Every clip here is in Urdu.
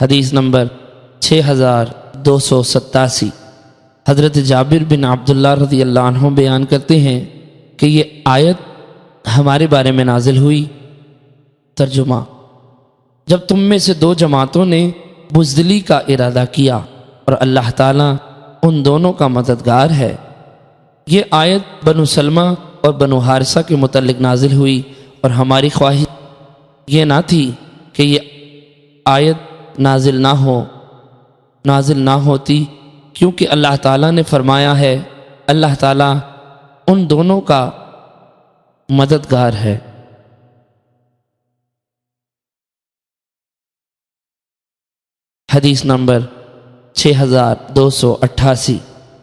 حدیث نمبر 6287۔ حضرت جابر بن عبداللہ رضی اللہ عنہ بیان کرتے ہیں کہ یہ آیت ہمارے بارے میں نازل ہوئی۔ ترجمہ: جب تم میں سے دو جماعتوں نے بزدلی کا ارادہ کیا اور اللہ تعالیٰ ان دونوں کا مددگار ہے۔ یہ آیت بنو سلمہ اور بنو حارثہ کے متعلق نازل ہوئی اور ہماری خواہش یہ نہ تھی کہ یہ آیت نازل نہ ہوتی، کیونکہ اللہ تعالیٰ نے فرمایا ہے اللہ تعالیٰ ان دونوں کا مددگار ہے۔ حدیث نمبر 6288۔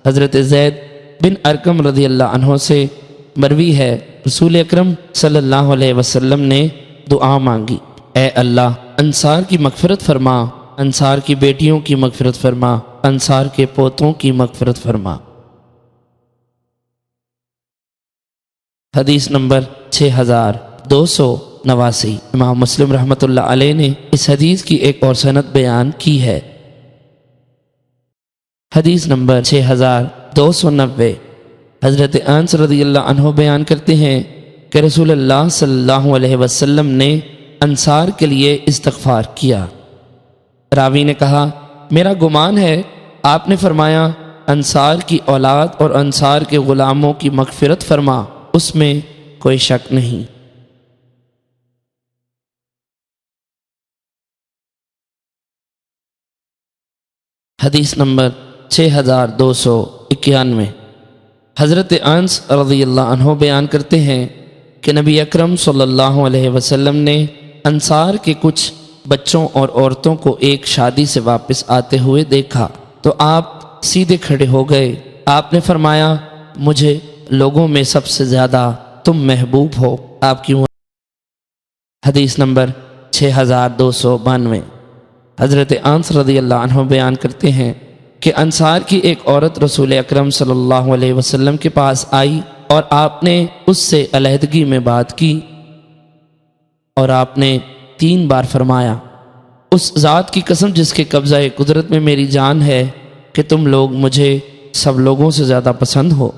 حضرت زید بن ارقم رضی اللہ عنہ سے مروی ہے رسول اکرم صلی اللہ علیہ وسلم نے دعا مانگی، اے اللہ انصار کی مغفرت فرما، انصار کی بیٹیوں کی مغفرت فرما، انصار کے پوتوں کی مغفرت فرما۔ حدیث نمبر 6289۔ امام مسلم رحمۃ اللہ علیہ نے اس حدیث کی ایک اور سند بیان کی ہے۔ حدیث نمبر 6290۔ حضرت انس رضی اللہ عنہ بیان کرتے ہیں کہ رسول اللہ صلی اللہ علیہ وسلم نے انصار کے لیے استغفار کیا۔ راوی نے کہا میرا گمان ہے آپ نے فرمایا انصار کی اولاد اور انصار کے غلاموں کی مغفرت فرما، اس میں کوئی شک نہیں۔ حدیث نمبر 6291۔ حضرت انس رضی اللہ عنہ بیان کرتے ہیں کہ نبی اکرم صلی اللہ علیہ وسلم نے انصار کے کچھ بچوں اور عورتوں کو ایک شادی سے واپس آتے ہوئے دیکھا تو آپ سیدھے کھڑے ہو گئے۔ آپ نے فرمایا مجھے لوگوں میں سب سے زیادہ تم محبوب ہو، آپ کی حدیث نمبر 6292۔ حضرت انس رضی اللہ عنہ بیان کرتے ہیں کہ انصار کی ایک عورت رسول اکرم صلی اللہ علیہ وسلم کے پاس آئی اور آپ نے اس سے علیحدگی میں بات کی اور آپ نے 3 بار فرمایا اس ذات کی قسم جس کے قبضہ قدرت میں میری جان ہے کہ تم لوگ مجھے سب لوگوں سے زیادہ پسند ہو۔